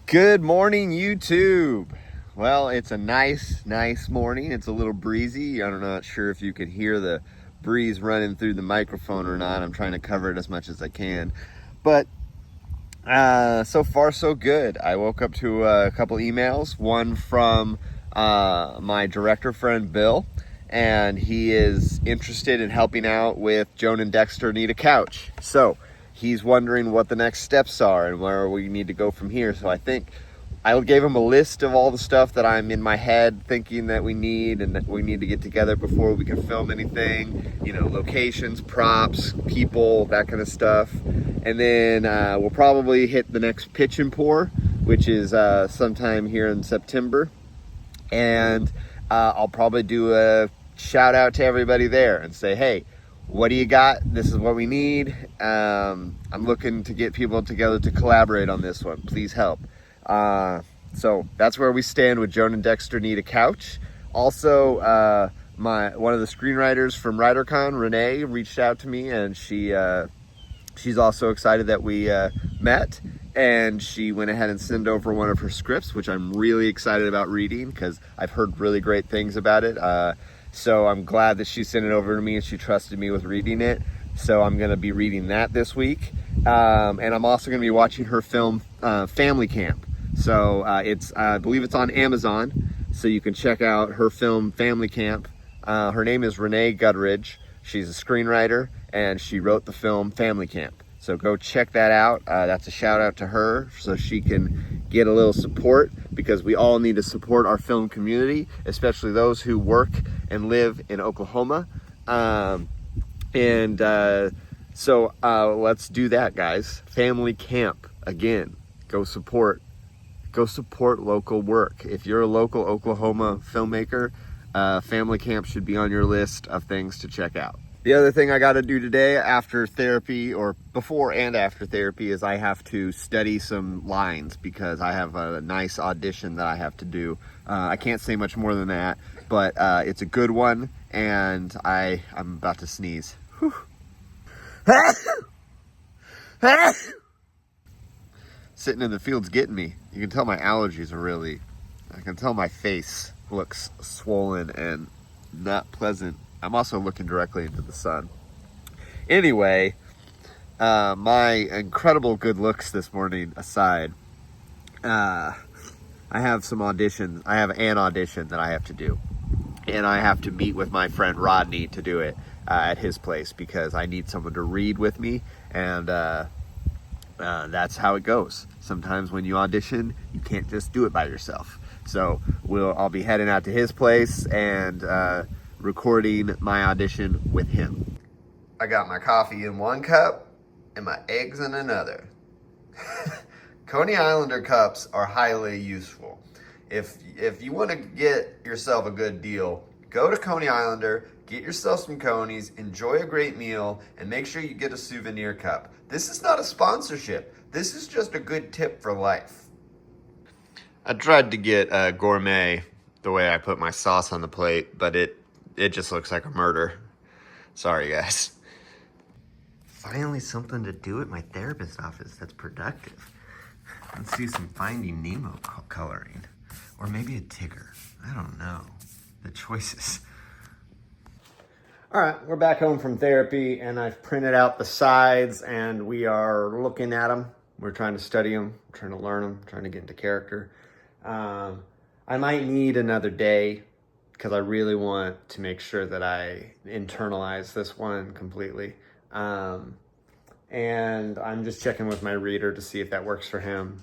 Good morning, YouTube. Well, it's a nice morning. It's a little breezy. I'm not sure if you can hear the breeze running through the microphone or not. I'm trying to cover it as much as I can. But so far, so good. I woke up to a couple emails, one from my director friend, Bill, and he is interested in helping out with Joan and Dexter Need a Couch. So he's wondering what the next steps are and where we need to go from here. So I think I gave him a list of all the stuff that I'm in my head thinking that we need and that we need to get together before we can film anything, locations, props, people, that kind of stuff. And then we'll probably hit the next pitch and pour, which is sometime here in September. And I'll probably do a shout out to everybody there and say, hey, what do you got? This is what we need. I'm looking to get people together to collaborate on this one. Please help. So that's where we stand with Joan and Dexter Need a Couch. Also, one of the screenwriters from WriterCon, Renee, reached out to me, and she's also excited that we met, and she went ahead and sent over one of her scripts, which I'm really excited about reading because I've heard really great things about it. So I'm glad that she sent it over to me and she trusted me with reading it. So I'm going to be reading that this week. And I'm also going to be watching her film, Family Camp. So I believe it's on Amazon. So you can check out her film, Family Camp. Her name is Renee Gutteridge. She's a screenwriter and she wrote the film Family Camp. So go check that out. That's a shout out to her so she can get a little support, because we all need to support our film community, especially those who work and live in Oklahoma. So let's do that, guys. Family Camp, again, go support local work. If you're a local Oklahoma filmmaker, Family Camp should be on your list of things to check out. The other thing I got to do today after therapy, or before and after therapy, is I have to study some lines because I have a nice audition that I have to do. I can't say much more than that, but it's a good one, and I'm about to sneeze. Sitting in the field's getting me. You can tell my allergies are I can tell my face looks swollen and not pleasant. I'm also looking directly into the sun. Anyway, my incredible good looks this morning aside, I have some auditions. I have an audition that I have to do. And I have to meet with my friend Rodney to do it at his place because I need someone to read with me. And that's how it goes. Sometimes when you audition, you can't just do it by yourself. So I'll be heading out to his place and recording my audition with him. I got my coffee in one cup and my eggs in another. Coney Islander cups are highly useful. If you want to get yourself a good deal, go to Coney Islander, get yourself some Conies, enjoy a great meal, and make sure you get a souvenir cup. This is not a sponsorship. This is just a good tip for life. I tried to get a gourmet the way I put my sauce on the plate, but it just looks like a murder. Sorry, guys. Finally something to do at my therapist's office that's productive. Let's do some Finding Nemo coloring. Or maybe a Tigger. I don't know. The choices. All right, we're back home from therapy, and I've printed out the sides, and we are looking at them. We're trying to study them, trying to learn them, trying to get into character. I might need another day because I really want to make sure that I internalize this one completely. And I'm just checking with my reader to see if that works for him.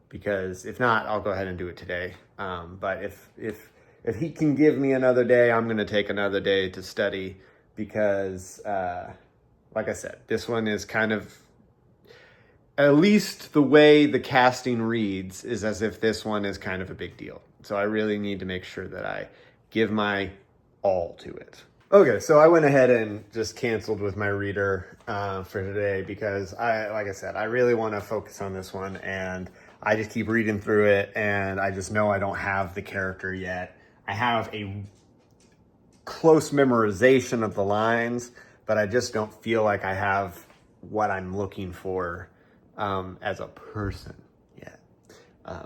Because if not, I'll go ahead and do it today. But if he can give me another day, I'm going to take another day to study because, like I said, this one is kind of, at least the way the casting reads is as if this one is kind of a big deal. So I really need to make sure that I give my all to it. Okay, so I went ahead and just canceled with my reader for today because like I said, I really want to focus on this one, and I just keep reading through it and I just know I don't have the character yet. I have a close memorization of the lines, but I just don't feel like I have what I'm looking for as a person yet.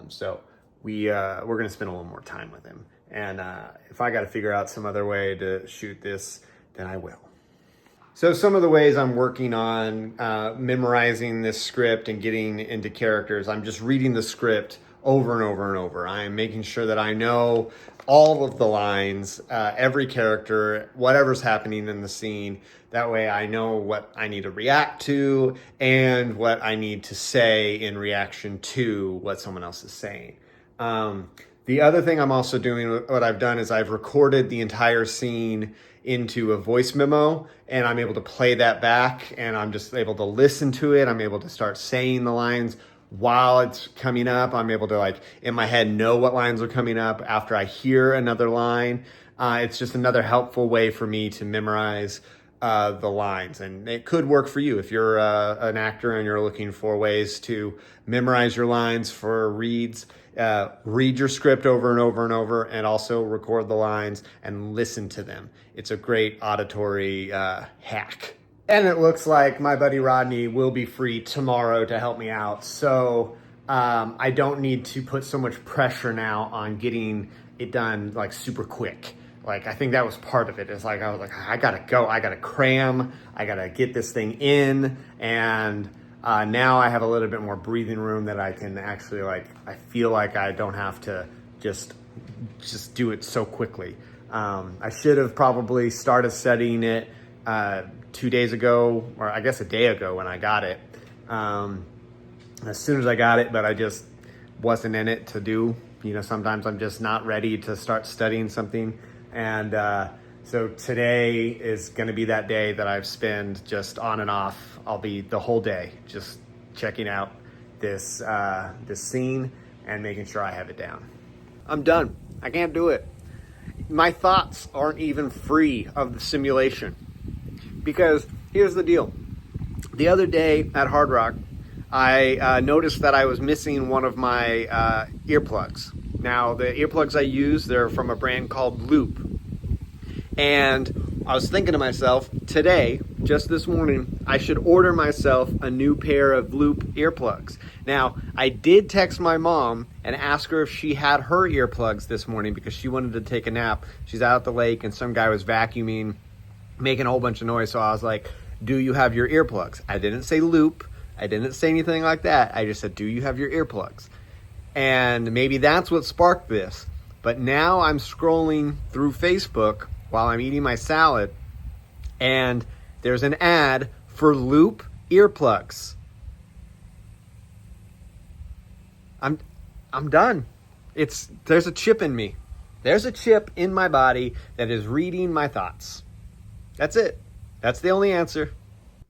So we're going to spend a little more time with him. And if I got to figure out some other way to shoot this, then I will. So some of the ways I'm working on memorizing this script and getting into characters, I'm just reading the script over and over and over. I'm making sure that I know all of the lines, every character, whatever's happening in the scene. That way I know what I need to react to and what I need to say in reaction to what someone else is saying. The other thing I'm also doing, what I've done is I've recorded the entire scene into a voice memo, and I'm able to play that back, and I'm just able to listen to it. I'm able to start saying the lines while it's coming up. I'm able to, like, in my head, know what lines are coming up after I hear another line. It's just another helpful way for me to memorize the lines, and it could work for you if you're an actor and you're looking for ways to memorize your lines for reads. Read your script over and over and over, and also record the lines and listen to them. It's a great auditory hack. And it looks like my buddy Rodney will be free tomorrow to help me out. So I don't need to put so much pressure now on getting it done like super quick. Like, I think that was part of it. It's like, I was like, I gotta go, I gotta cram, I gotta get this thing in. And now I have a little bit more breathing room that I can actually, like, I feel like I don't have to just do it so quickly. I should have probably started studying it 2 days ago, or I guess a day ago when I got it. As soon as I got it, but I just wasn't in it to do. You know, sometimes I'm just not ready to start studying something. And so today is going to be that day that I've spent just on and off. I'll be the whole day just checking out this scene and making sure I have it down. I'm done. I can't do it. My thoughts aren't even free of the simulation. Because here's the deal. The other day at Hard Rock, I noticed that I was missing one of my earplugs. Now, the earplugs I use, they're from a brand called Loop. And I was thinking to myself, today, just this morning, I should order myself a new pair of Loop earplugs. Now, I did text my mom and ask her if she had her earplugs this morning because she wanted to take a nap. She's out at the lake and some guy was vacuuming, making a whole bunch of noise. So I was like, do you have your earplugs? I didn't say Loop. I didn't say anything like that. I just said, do you have your earplugs? And maybe that's what sparked this. But now I'm scrolling through Facebook while I'm eating my salad, and there's an ad for Loop earplugs. I'm done. There's a chip in me. There's a chip in my body that is reading my thoughts. That's it. That's the only answer.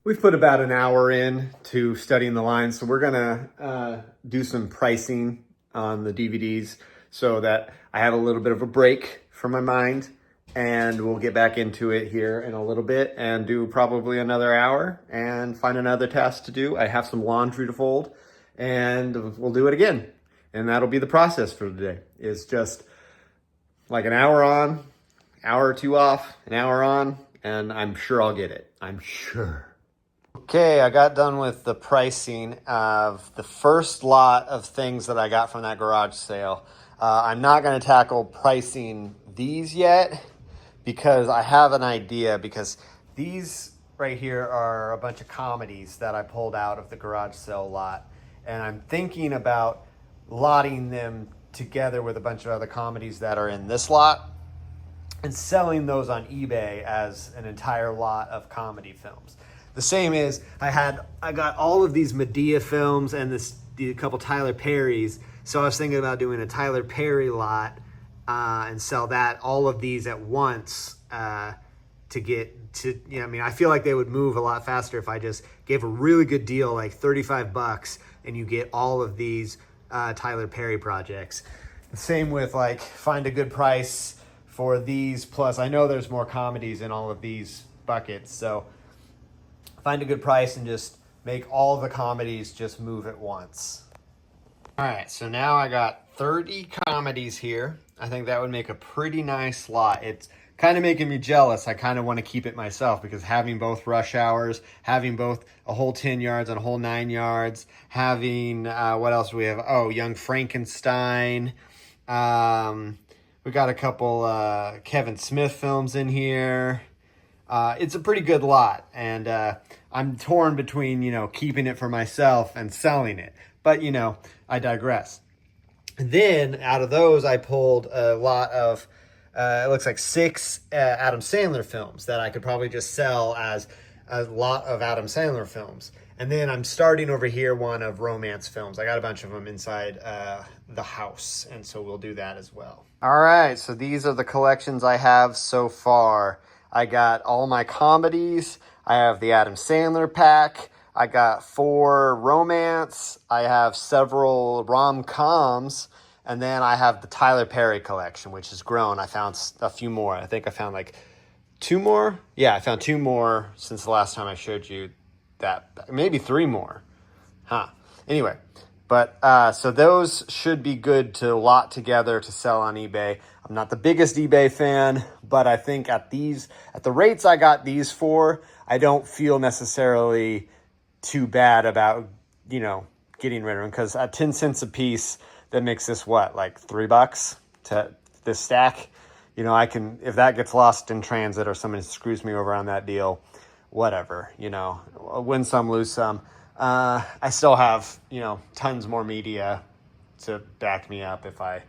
We've put about an hour in to studying the lines, so we're gonna do some pricing on the DVDs so that I have a little bit of a break from my mind, and we'll get back into it here in a little bit and do probably another hour and find another task to do. I have some laundry to fold, and we'll do it again. And that'll be the process for today. It's just like an hour on, hour or two off, an hour on, and I'm sure I'll get it. I'm sure. Okay, I got done with the pricing of the first lot of things that I got from that garage sale. I'm not going to tackle pricing these yet because I have an idea, because these right here are a bunch of comedies that I pulled out of the garage sale lot. And I'm thinking about lotting them together with a bunch of other comedies that are in this lot and selling those on eBay as an entire lot of comedy films. The same is, I got all of these Medea films and a couple Tyler Perrys. So I was thinking about doing a Tyler Perry lot and sell all of these at once to get to, you know, I mean, I feel like they would move a lot faster if I just gave a really good deal, like $35, and you get all of these Tyler Perry projects. The same with, like, find a good price for these, plus I know there's more comedies in all of these buckets, so find a good price and just make all the comedies just move at once. All right, so now I got 30 comedies here. I think that would make a pretty nice lot. It's kind of making me jealous. I kind of want to keep it myself, because having both Rush Hours, having both a whole 10 yards and a whole 9 yards, having, what else do we have? Oh, Young Frankenstein. We got a couple Kevin Smith films in here. It's a pretty good lot, and I'm torn between, keeping it for myself and selling it. But, I digress. Then, out of those, I pulled a lot of, it looks like 6 Adam Sandler films that I could probably just sell as a lot of Adam Sandler films. And then I'm starting over here one of romance films. I got a bunch of them inside the house, and so we'll do that as well. All right, so these are the collections I have so far. I got all my comedies. I have the Adam Sandler pack. I got 4 romance. I have several rom-coms. And then I have the Tyler Perry collection, which has grown. I found a few more. I think I found like 2 more. Yeah, I found 2 more since the last time I showed you that. Maybe 3 more. Anyway, but so those should be good to lot together to sell on eBay. I'm not the biggest eBay fan, but I think at the rates I got these for, I don't feel necessarily too bad about, getting rid of them, because at 10 cents a piece, that makes this what, like $3 to this stack? I can, if that gets lost in transit or someone screws me over on that deal, whatever, win some, lose some. I still have, tons more media to back me up if I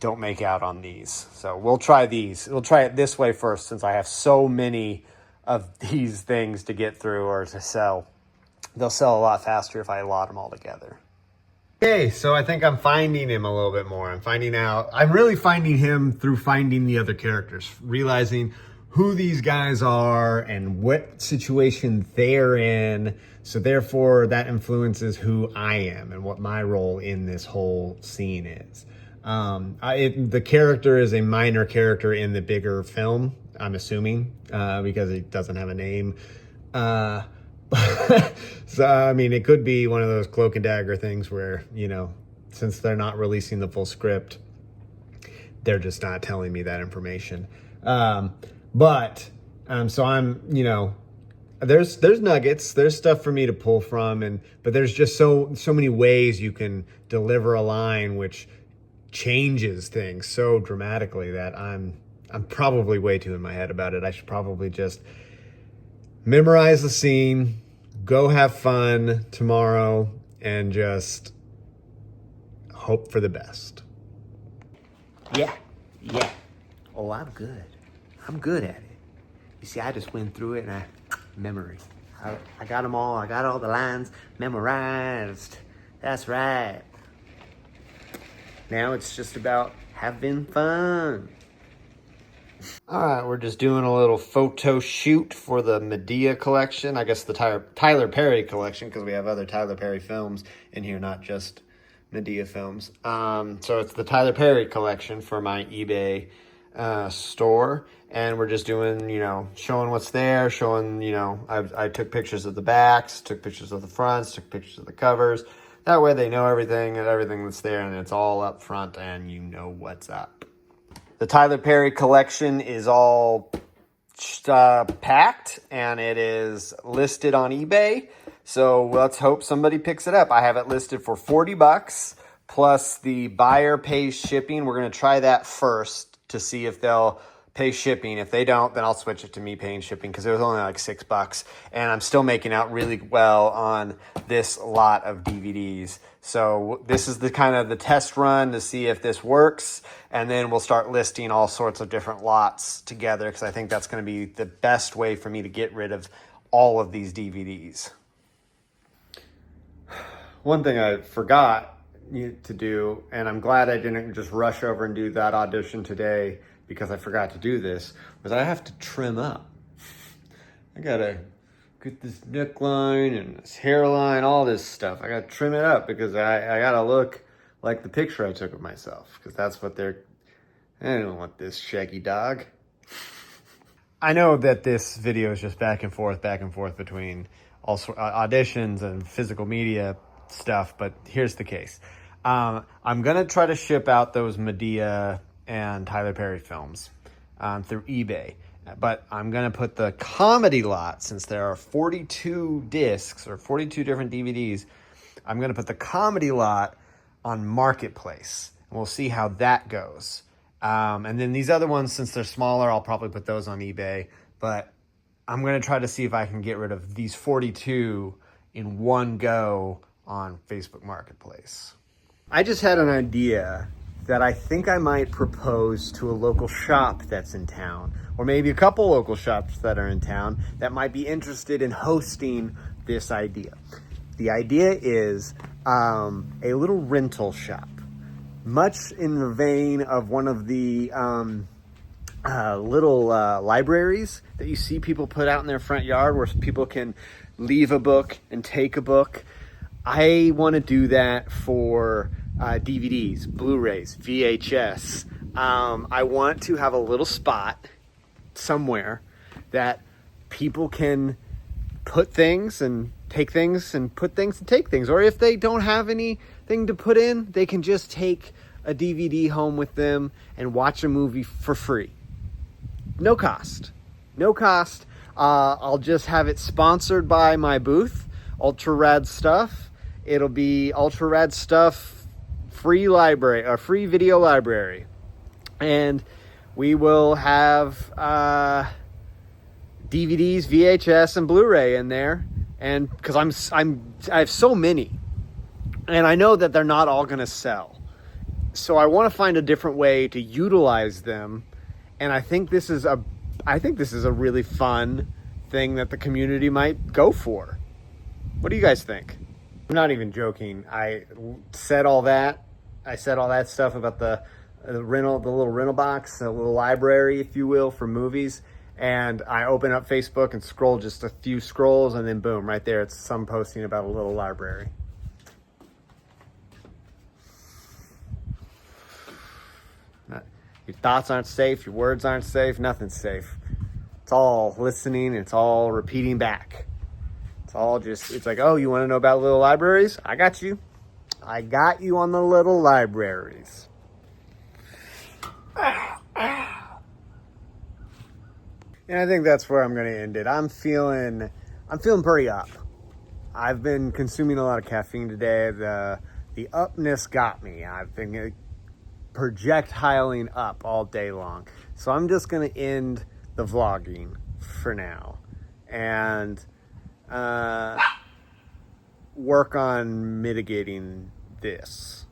don't make out on these. So we'll try these. We'll try it this way first, since I have so many of these things to get through or to sell. They'll sell a lot faster if I lot them all together. Okay, so I think I'm finding him a little bit more. I'm really finding him through finding the other characters, realizing who these guys are and what situation they're in. So therefore, that influences who I am and what my role in this whole scene is. The character is a minor character in the bigger film, I'm assuming, because it doesn't have a name. So, I mean, it could be one of those Cloak and Dagger things where, since they're not releasing the full script, they're just not telling me that information. So I'm, there's nuggets, there's stuff for me to pull from, but there's just so many ways you can deliver a line which changes things so dramatically that I'm probably way too in my head about it. I should probably just memorize the scene, go have fun tomorrow, and just hope for the best. Yeah. Oh, I'm good. I'm good at it. You see, I just went through it and memory. I got them all. I got all the lines memorized. That's right. Now it's just about having fun. All right, we're just doing a little photo shoot for the Medea collection. I guess the Tyler Perry collection, because we have other Tyler Perry films in here, not just Medea films. So it's the Tyler Perry collection for my eBay store. And we're just doing, showing what's there, showing, I took pictures of the backs, took pictures of the fronts, took pictures of the covers. That way they know everything that's there, and it's all up front and you know what's up. The Tyler Perry collection is all packed, and it is listed on eBay. So let's hope somebody picks it up. I have it listed for $40 plus the buyer pays shipping. We're going to try that first to see if they'll pay shipping. If they don't, then I'll switch it to me paying shipping, because it was only like $6, and I'm still making out really well on this lot of DVDs. So this is the kind of the test run to see if this works, and then we'll start listing all sorts of different lots together, because I think that's going to be the best way for me to get rid of all of these DVDs. One thing I forgot to do, and I'm glad I didn't just rush over and do that audition today, because I forgot to do this, was I have to trim up. I gotta get this neckline and this hairline, all this stuff. I gotta trim it up, because I gotta look like the picture I took of myself, because that's what I don't want this shaggy dog. I know that this video is just back and forth between also auditions and physical media stuff, but here's the case. I'm gonna try to ship out those Medea and Tyler Perry films. through eBay. But I'm going to put the comedy lot, since there are 42 discs or 42 different DVDs, I'm going to put the comedy lot on Marketplace. And we'll see how that goes. And then these other ones, since they're smaller, I'll probably put those on eBay. But I'm going to try to see if I can get rid of these 42 in one go on Facebook Marketplace. I just had an idea that I think I might propose to a local shop that's in town, or maybe a couple local shops that are in town that might be interested in hosting this idea. The idea is a little rental shop, much in the vein of one of the little libraries that you see people put out in their front yard where people can leave a book and take a book. I want to do that for DVDs, Blu-rays, VHS. I want to have a little spot somewhere that people can put things and take things and put things and take things. Or if they don't have anything to put in, they can just take a DVD home with them and watch a movie for free. No cost. No cost. I'll just have it sponsored by my booth, Ultra Rad Stuff. It'll be Ultra Rad Stuff free library, or free video library. And we will have DVDs, VHS, and Blu-ray in there. And because I have so many, and I know that they're not all going to sell. So I want to find a different way to utilize them. And I think this is a really fun thing that the community might go for. What do you guys think? I'm not even joking. I said all that stuff about the little rental box, the little library, if you will, for movies. And I open up Facebook and scroll just a few scrolls, and then boom, right there, it's some posting about a little library. Your thoughts aren't safe, your words aren't safe, nothing's safe. It's all listening, it's all repeating back. It's like, oh, you want to know about little libraries? I got you. I got you on the little libraries. And I think that's where I'm going to end it. I'm feeling pretty up. I've been consuming a lot of caffeine today. The upness got me. I've been projectiling up all day long. So I'm just going to end the vlogging for now and work on mitigating this.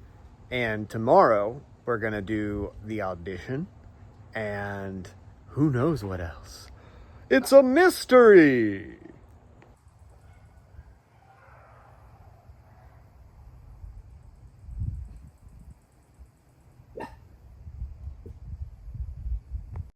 And tomorrow we're going to do the audition and who knows what else. It's a mystery.